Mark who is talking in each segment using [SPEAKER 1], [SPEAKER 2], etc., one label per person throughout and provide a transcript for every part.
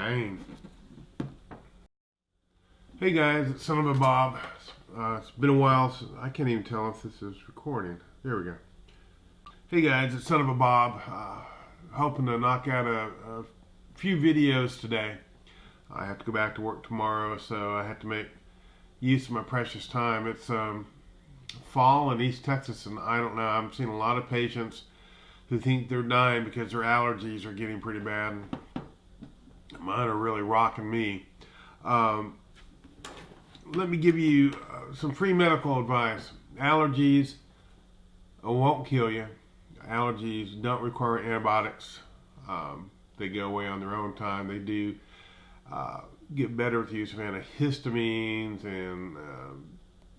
[SPEAKER 1] Dang. Hey guys, it's Son of a Bob. It's been a while. I can't even tell if this is recording. There we go. Hey guys, it's Son of a Bob. Hoping to knock out a few videos today. I have to go back to work tomorrow, so I have to make use of my precious time. It's fall in East Texas, and I don't know. I'm seeing a lot of patients who think they're dying because their allergies are getting pretty bad. Mine are really rocking me. Let me give you some free medical advice. Allergies won't kill you. Allergies don't require antibiotics. They go away on their own time. They do get better with the use of antihistamines and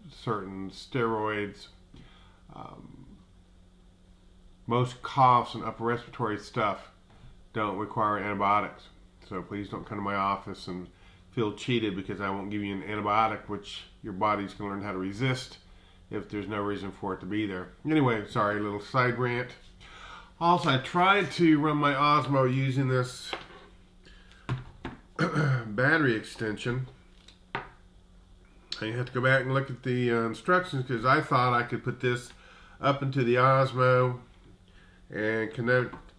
[SPEAKER 1] certain steroids. Most coughs and upper respiratory stuff don't require antibiotics. So please don't come to my office and feel cheated because I won't give you an antibiotic, which your body's going to learn how to resist if there's no reason for it to be there. Anyway, sorry, a little side rant. Also, I tried to run my Osmo using this battery extension. I have to go back and look at the instructions because I thought I could put this up into the Osmo and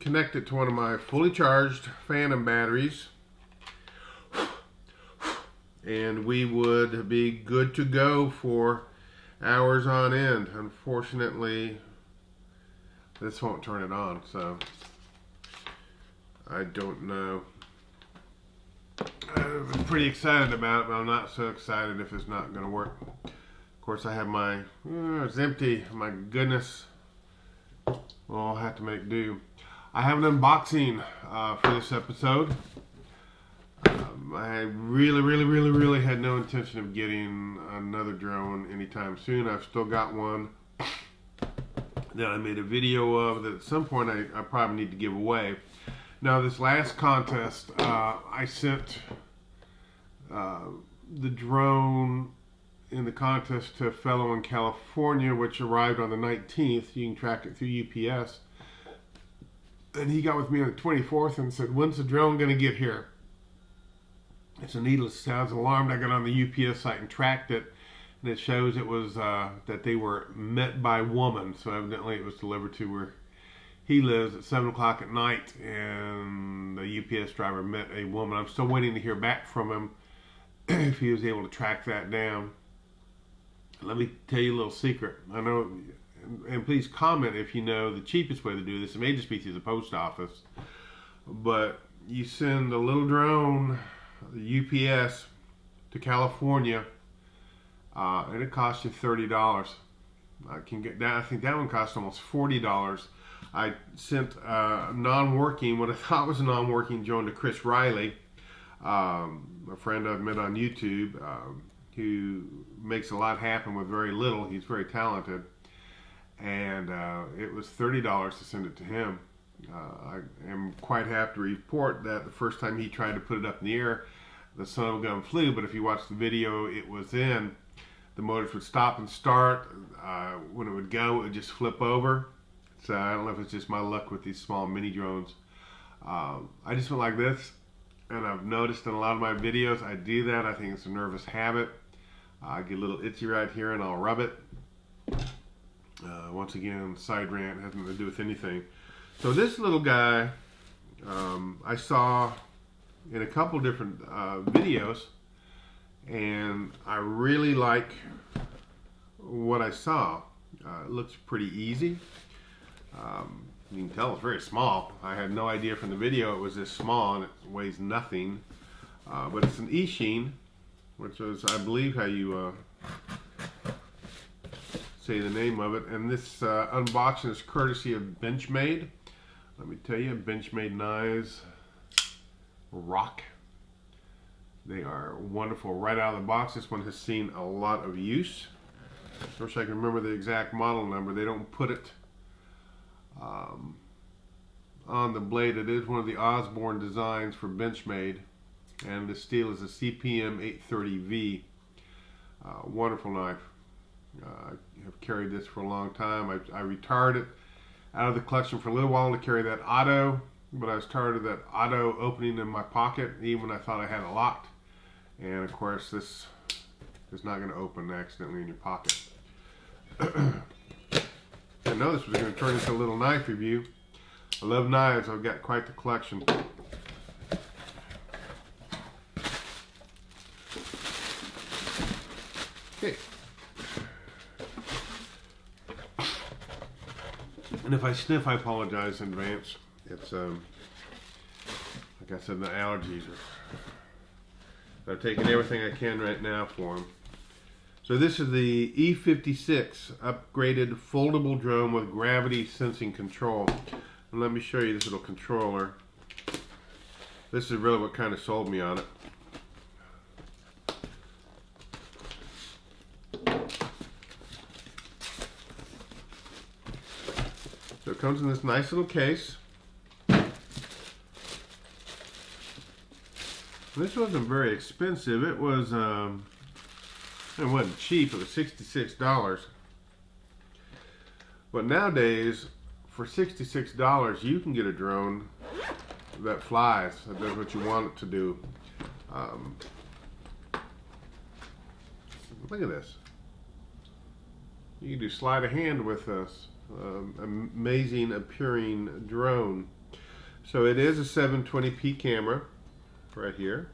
[SPEAKER 1] connect it to one of my fully charged Phantom batteries, and we would be good to go for hours on end. Unfortunately, this won't turn it on, so I don't know. I'm pretty excited about it, but I'm not so excited if it's not going to work. Of course, I have my, it's empty. My goodness. Well, I'll have to make do. I have an unboxing for this episode. I really had no intention of getting another drone anytime soon. I've still got one that I made a video of that at some point I probably need to give away. Now, this last contest, I sent the drone in the contest to a fellow in California, which arrived on the 19th. You can track it through UPS. And he got with me on the 24th and said, "When's the drone going to get here?" So needless to say, I was alarmed. I got on the UPS site and tracked it, and it shows it was that they were met by woman. So evidently it was delivered to where he lives at 7 o'clock at night, and the UPS driver met a woman. I'm still waiting to hear back from him if he was able to track that down. Let me tell you a little secret. I know, and please comment if you know the cheapest way to do this. It may just be through the post office, but you send a little drone, the UPS, to California, and it costs you $30. I can get that. I think that one cost almost $40. I sent a non-working, what I thought was a non-working drone to Chris Riley, a friend I've met on YouTube, who makes a lot happen with very little. He's very talented, and it was $30 to send it to him. I am quite happy to report that the first time he tried to put it up in the air, the son of a gun flew, but if you watch the video it was in, the motors would stop and start. When it would go, it would just flip over. So I don't know if it's just my luck with these small mini drones. I just went like this, and I've noticed in a lot of my videos I do that. I think it's a nervous habit. I get a little itchy right here and I'll rub it. Once again, side rant, has nothing to do with anything. So this little guy I saw in a couple different videos, and I really like what I saw. It looks pretty easy. You can tell it's very small. I had no idea from the video it was this small, and it weighs nothing. But it's an Eachine, which is, I believe, how you say the name of it. And this unboxing is courtesy of Benchmade. Let me tell you, Benchmade knives rock. They are wonderful right out of the box. This one has seen a lot of use. I wish I can remember the exact model number. They don't put it on the blade. It is one of the Osborne designs for Benchmade, and the steel is a CPM 830V. Wonderful knife. I have carried this for a long time. I retired it out of the collection for a little while to carry that Otto but I was tired of that auto opening in my pocket, even when I thought I had it locked. And of course, this is not going to open accidentally in your pocket. I know this was going to turn into a little knife review. I love knives. I've got quite the collection. Okay. And if I sniff, I apologize in advance. It's, like I said, the allergies are... I'm taking everything I can right now for them. So this is the E56 upgraded foldable drone with gravity sensing control. And let me show you this little controller. This is really what kind of sold me on it. So it comes in this nice little case. This wasn't very expensive. It wasn't cheap. It was $66. But nowadays, for $66, you can get a drone that flies, that does what you want it to do. Look at this. You can do sleight of hand with this amazing appearing drone. So it is a 720p camera right here.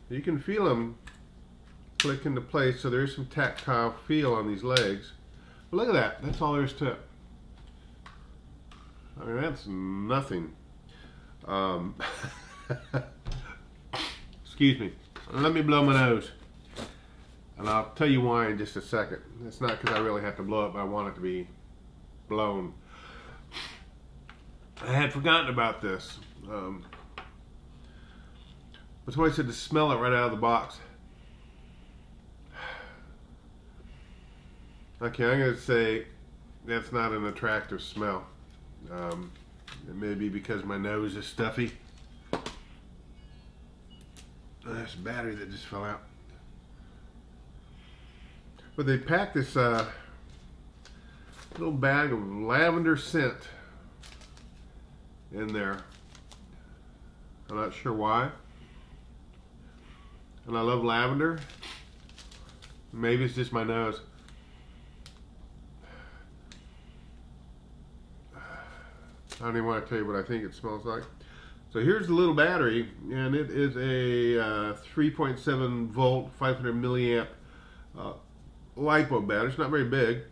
[SPEAKER 1] You can feel them click into place, so there's some tactile feel on these legs. But look at that. That's all there is to it. I mean, that's nothing. Excuse me. Let me blow my nose. And I'll tell you why in just a second. It's not because I really have to blow it, but I want it to be blown. I had forgotten about this. But somebody said to smell it right out of the box. Okay, I'm going to say that's not an attractive smell. It may be because my nose is stuffy. There's a battery that just fell out. But they packed this little bag of lavender scent in there. I'm not sure why. And I love lavender. Maybe it's just my nose. I don't even want to tell you what I think it smells like. So here's the little battery, and it is a 3.7 volt, 500 milliamp LiPo battery. It's not very big.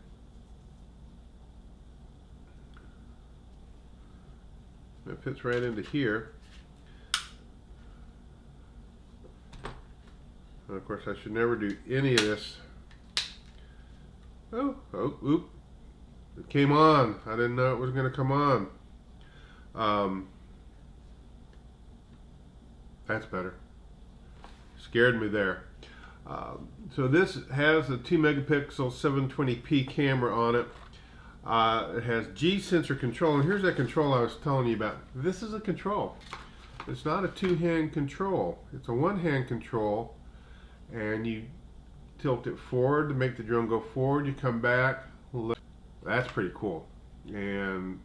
[SPEAKER 1] It fits right into here. And of course, I should never do any of this. Oop. It came on. I didn't know it was going to come on. That's better. Scared me there. So this has a 2 megapixel 720p camera on it. It has G sensor control, and here's that control I was telling you about. This is a control. It's not a two-hand control. It's a one-hand control, and you tilt it forward to make the drone go forward. You come back. That's pretty cool. And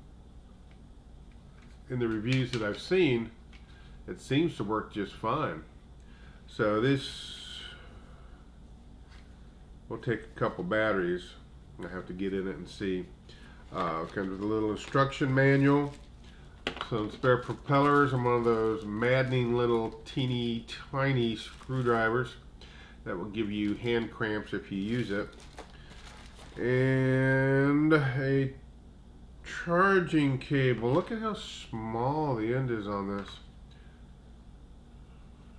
[SPEAKER 1] in the reviews that I've seen, it seems to work just fine. So this will take a couple batteries. I have to get in it and see. Comes with a little instruction manual, some spare propellers, and one of those maddening little teeny tiny screwdrivers that will give you hand cramps if you use it, and a charging cable. Look at how small the end is on this.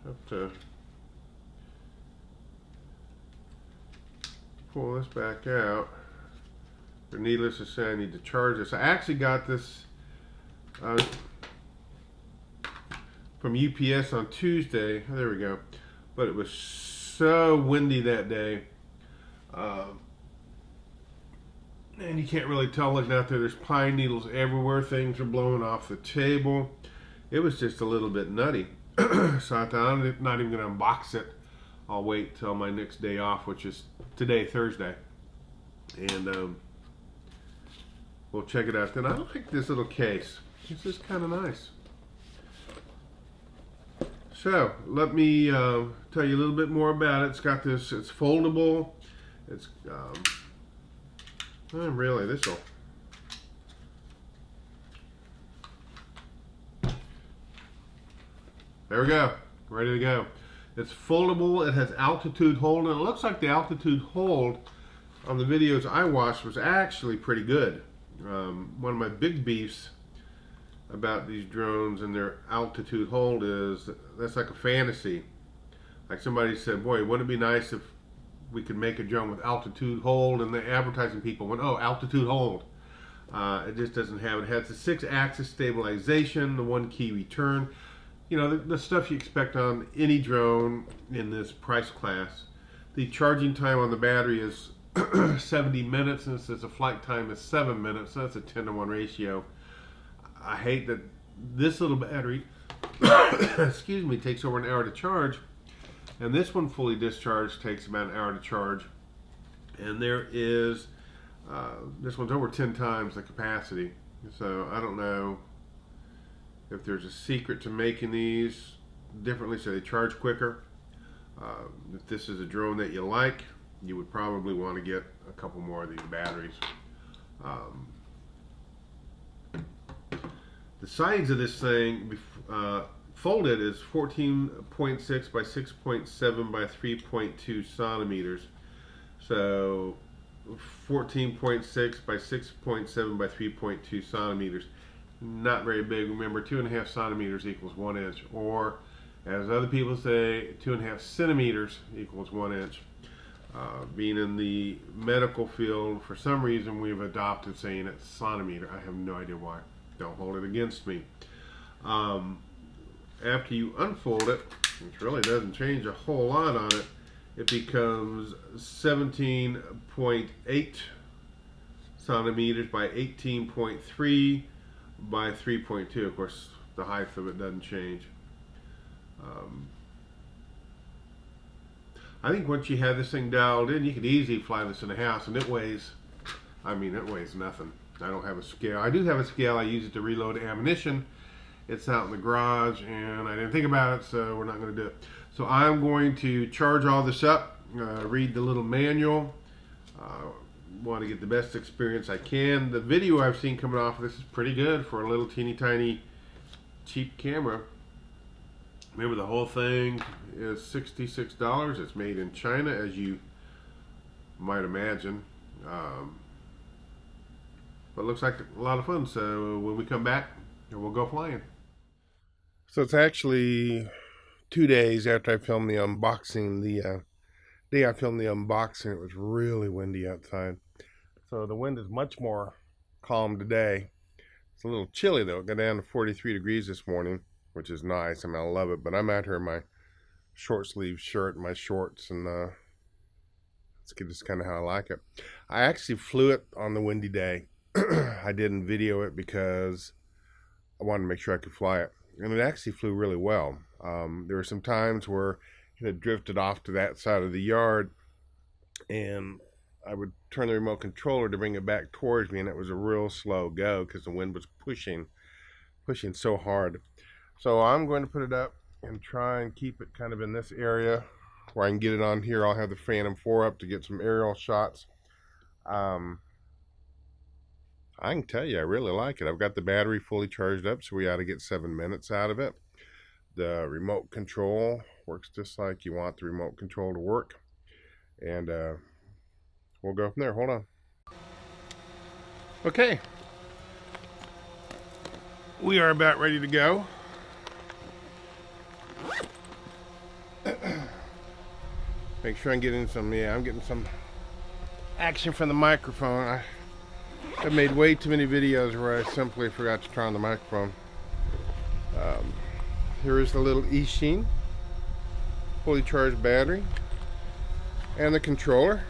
[SPEAKER 1] Have to pull this back out. But needless to say, I need to charge this. I actually got this from UPS on Tuesday. Oh, there we go. But it was so windy that day. And you can't really tell looking out there. There's pine needles everywhere. Things are blowing off the table. It was just a little bit nutty. So I thought, I'm not even going to unbox it. I'll wait till my next day off, which is today, Thursday. And we'll check it out then. I like this little case. This is kind of nice. So let me tell you a little bit more about it. It's got this, it's foldable. It's, really, this will. There we go, ready to go. It's foldable, it has altitude hold, and it looks like the altitude hold on the videos I watched was actually pretty good. One of my big beefs about these drones and their altitude hold is that's like a fantasy. Like somebody said, boy, wouldn't it be nice if we could make a drone with altitude hold, and the advertising people went, oh, altitude hold. It just doesn't have it. It has the 6-axis stabilization, the 1-key return. You know, the stuff you expect on any drone in this price class. The charging time on the battery is 70 minutes, and it says the flight time is 7 minutes, so that's a 10-to-1 ratio. I hate that this little battery, excuse me, takes over an hour to charge, and this one fully discharged takes about an hour to charge. And there is, this one's over 10 times the capacity. So I don't know if there's a secret to making these differently so they charge quicker. If this is a drone that you like, you would probably want to get a couple more of these batteries. The size of this thing folded is 14.6 by 6.7 by 3.2 centimeters. So 14.6 by 6.7 by 3.2 centimeters. Not very big. Remember, 2.5 centimeters equals 1 inch. Or, as other people say, 2.5 centimeters equals 1 inch. Being in the medical field, for some reason we've adopted saying it's centimeter. I have no idea why. Don't hold it against me. After you unfold it, which really doesn't change a whole lot on it, it becomes 17.8 centimeters by 18.3 by 3.2. Of course, the height of it doesn't change. I think once you have this thing dialed in, you could easily fly this in a house, and it weighs, it weighs nothing. I don't have a scale. I do have a scale. I use it to reload ammunition. It's out in the garage, and I didn't think about it, so we're not going to do it. So I'm going to charge all this up, read the little manual. Want to get the best experience I can. The video I've seen coming off of this is pretty good for a little teeny tiny cheap camera. Remember, the whole thing is $66. It's made in China, as you might imagine. But it looks like a lot of fun. So when we come back, we'll go flying. So it's actually 2 days after I filmed the unboxing. The day I filmed the unboxing, it was really windy outside. So the wind is much more calm today. It's a little chilly though. It got down to 43 degrees this morning, which is nice. I love it. But I'm out here in my short sleeve shirt and my shorts, and it's just kind of how I like it. I actually flew it on the windy day. I didn't video it because I wanted to make sure I could fly it. And it actually flew really well. There were some times where it had drifted off to that side of the yard, and I would turn the remote controller to bring it back towards me, and it was a real slow go because the wind was pushing so hard. So I'm going to put it up and try and keep it kind of in this area where I can get it on here. I'll have the Phantom 4 up to get some aerial shots. I can tell you, I really like it. I've got the battery fully charged up, so we ought to get 7 minutes out of it. The remote control works just like you want the remote control to work. And we'll go from there. Hold on. Okay. We are about ready to go. Make sure I'm getting some, I'm getting some action from the microphone. I've made way too many videos where I simply forgot to turn on the microphone. Here is the little Eachine fully charged battery and the controller.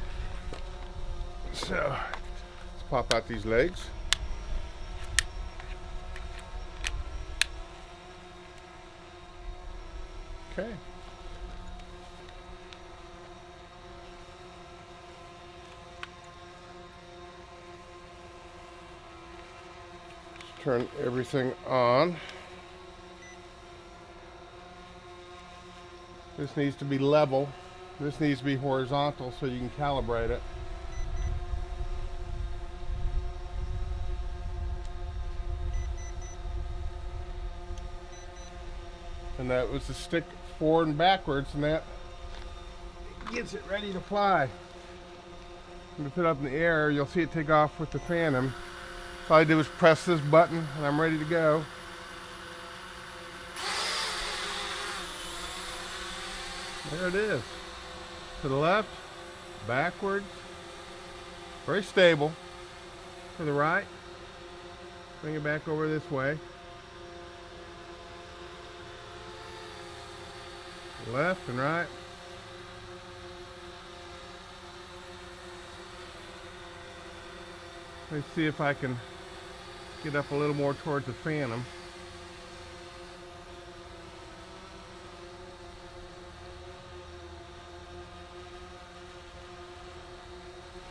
[SPEAKER 1] So let's pop out these legs. Okay. turn everything on. This needs to be level. This needs to be horizontal so you can calibrate it. And that was the stick forward and backwards, and that gets it ready to fly. When you put it up in the air, you'll see it take off with the Phantom. All I did was press this button and I'm ready to go. There it is. To the left, backwards, very stable. To the right, bring it back over this way. Left and right. Let's see if I can get up a little more towards the Phantom.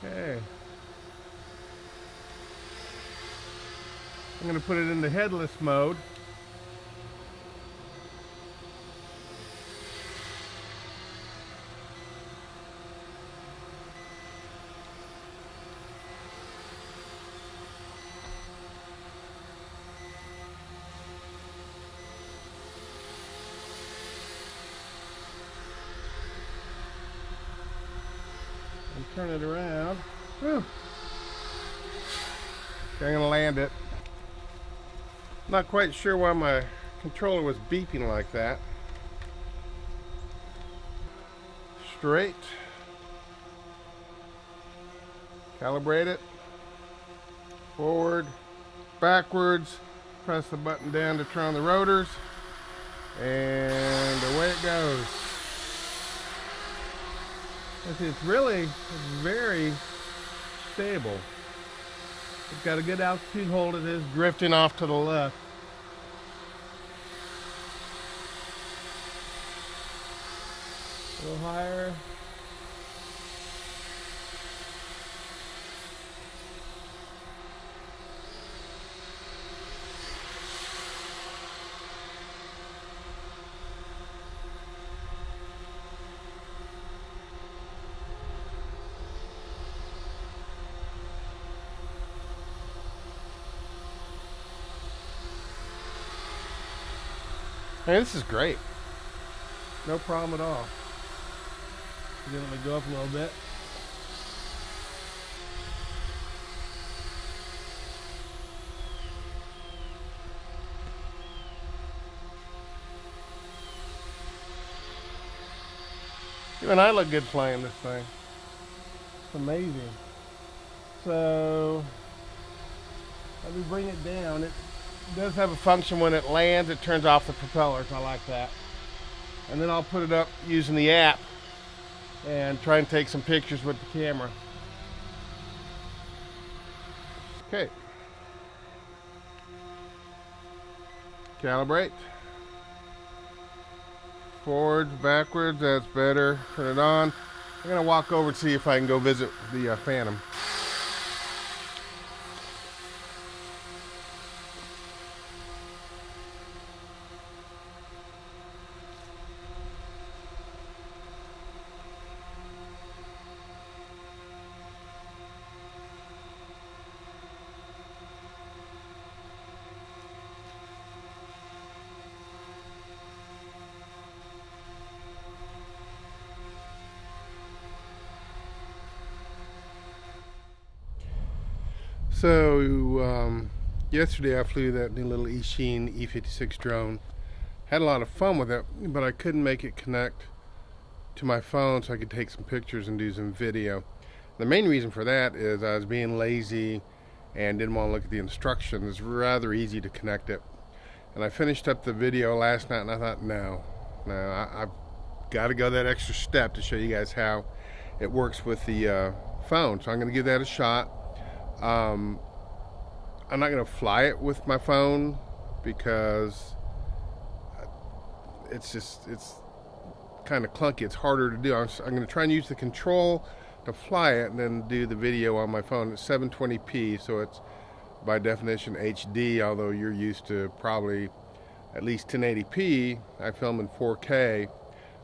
[SPEAKER 1] Okay. I'm going to put it into headless mode. And turn it around. Whew. Okay, I'm going to land it. Not quite sure why my controller was beeping like that. Straight. Calibrate it. Forward. Backwards. Press the button down to turn on the rotors. And away it goes. It's very stable. It's got a good altitude hold. It is drifting off to the left. A little higher. Hey, this is great. No problem at all. Let me go up a little bit. Even I look good flying this thing. It's amazing. So let me bring it down. It does have a function when it lands, it turns off the propellers. I like that. And then I'll put it up using the app and try and take some pictures with the camera. Okay. Calibrate. Forwards, backwards, that's better. Turn it on. I'm gonna walk over and see if I can go visit the Phantom. So yesterday I flew that new little Eachine E56 drone. Had a lot of fun with it, but I couldn't make it connect to my phone so I could take some pictures and do some video. The main reason for that is I was being lazy and didn't want to look at the instructions. It's rather easy to connect it. And I finished up the video last night and I thought, no, I've got to go that extra step to show you guys how it works with the phone. So I'm going to give that a shot. I'm not going to fly it with my phone because it's kind of clunky. It's harder to do. I'm going to try and use the control to fly it and then do the video on my phone. It's 720p, so it's by definition HD, although you're used to probably at least 1080p. I film in 4K,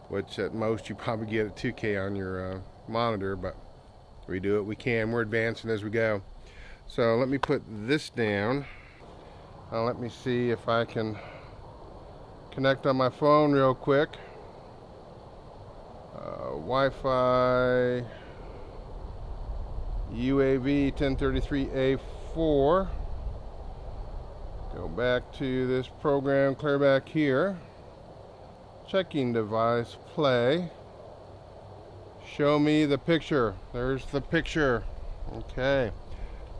[SPEAKER 1] which at most you probably get at 2K on your monitor, but we do what we can. We're advancing as we go. So let me put this down. Let me see if I can connect on my phone real quick. Wi-Fi UAV 1033A4. Go back to this program, clear back here. Checking device, play. Show me the picture. There's the picture. Okay,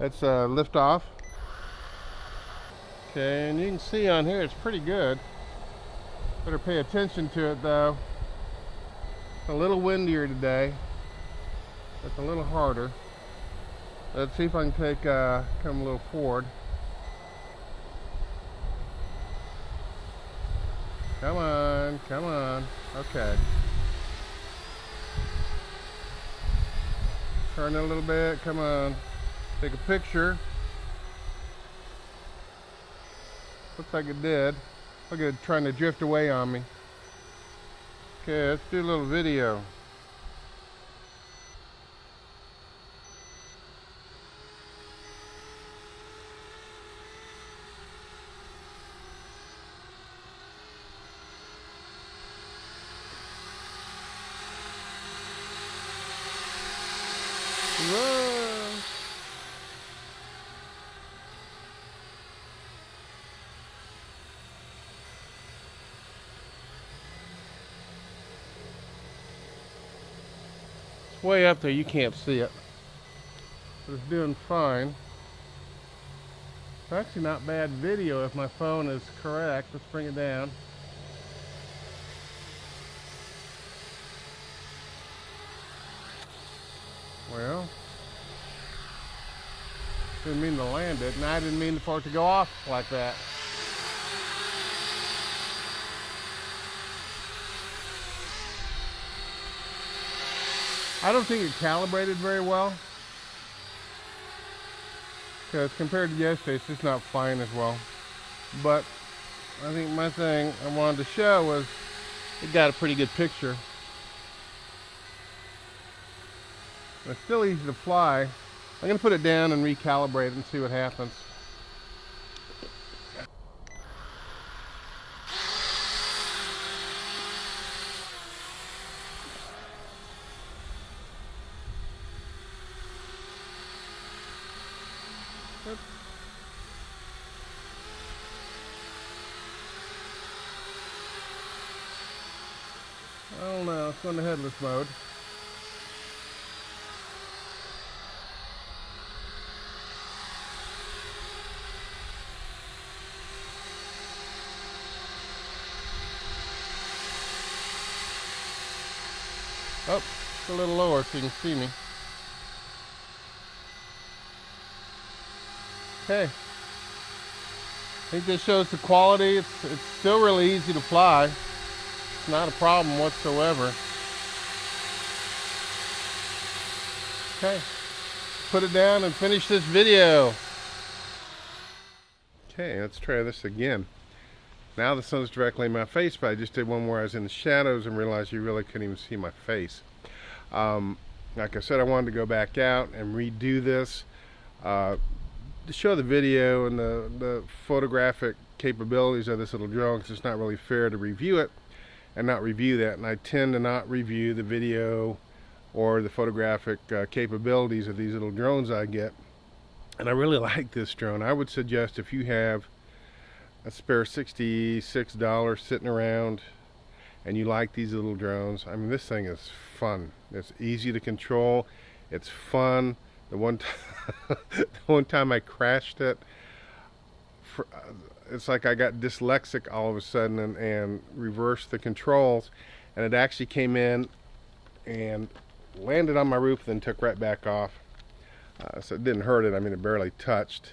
[SPEAKER 1] let's lift off. Okay, and you can see on here it's pretty good. Better pay attention to it though. It's a little windier today. It's a little harder. Let's see if I can take come a little forward. Come on, come on. Okay. Turn it a little bit. Come on. Take a picture. Looks like it did. Look at it trying to drift away on me. Okay, let's do a little video. Whoa. It's way up there, you can't see it. But it's doing fine. It's actually not bad video if my phone is correct. Let's bring it down. Well, didn't mean to land it, and I didn't mean for it to go off like that. I don't think it calibrated very well, because compared to yesterday, it's just not flying as well. But I think my thing I wanted to show was it got a pretty good picture. It's still easy to fly. I'm going to put it down and recalibrate it and see what happens. I don't know, it's going to headless mode. Oh, it's a little lower so you can see me. Okay. I think this shows the quality. It's still really easy to fly. It's not a problem whatsoever. Okay. Put it down and finish this video. Okay, let's try this again. Now the sun's directly in my face, but I just did one where I was in the shadows and realized you really couldn't even see my face. Like I said, I wanted to go back out and redo this to show the video and the photographic capabilities of this little drone, because it's not really fair to review it and not review that. And I tend to not review the video or the photographic capabilities of these little drones I get. And I really like this drone. I would suggest if you have a spare $66 sitting around and you like these little drones, I mean, this thing is fun. It's easy to control. It's fun. The one time I crashed it, it's like I got dyslexic all of a sudden and reversed the controls, and it actually came in and landed on my roof, then took right back off. So it didn't hurt it. I mean, it barely touched.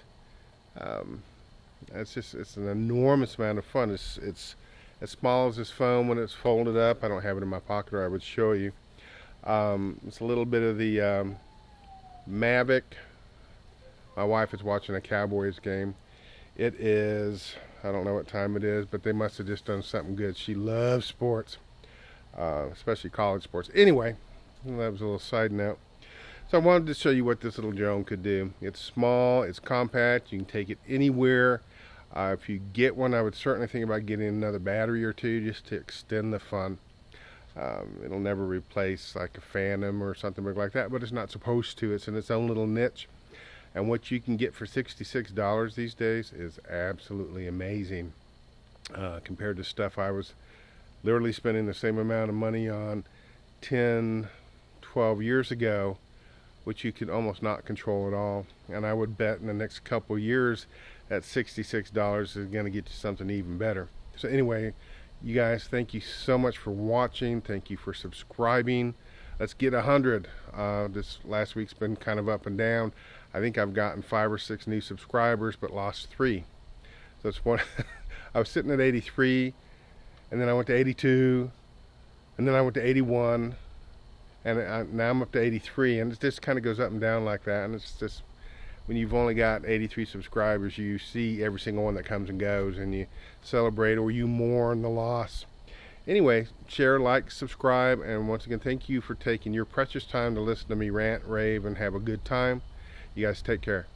[SPEAKER 1] It's an enormous amount of fun. It's as small as this phone when it's folded up. I don't have it in my pocket, or I would show you. It's a little bit of the Mavic My wife is watching a Cowboys game. It is, I don't know what time it is, but they must have just done something good. She loves sports, especially college sports. Anyway, that was a little side note. So I wanted to show you what this little drone could do. It's small, it's compact, you can take it anywhere. If you get one, I would certainly think about getting another battery or two just to extend the fun. It'll never replace like a Phantom or something like that, but it's not supposed to. It's in its own little niche. And what you can get for $66 these days is absolutely amazing compared to stuff I was literally spending the same amount of money on 10, 12 years ago, which you could almost not control at all. And I would bet in the next couple years that $66 is going to get you something even better. So anyway, you guys, thank you so much for watching. Thank you for subscribing. Let's get 100. This last week's been kind of up and down. I think I've gotten 5 or 6 new subscribers, but lost 3. So it's one. I was sitting at 83, and then I went to 82, and then I went to 81, and now I'm up to 83, and it just kind of goes up and down like that. And it's just, when you've only got 83 subscribers, you see every single one that comes and goes, and you celebrate or you mourn the loss. Anyway, share, like, subscribe, and once again, thank you for taking your precious time to listen to me rant, rave, and have a good time. You guys take care.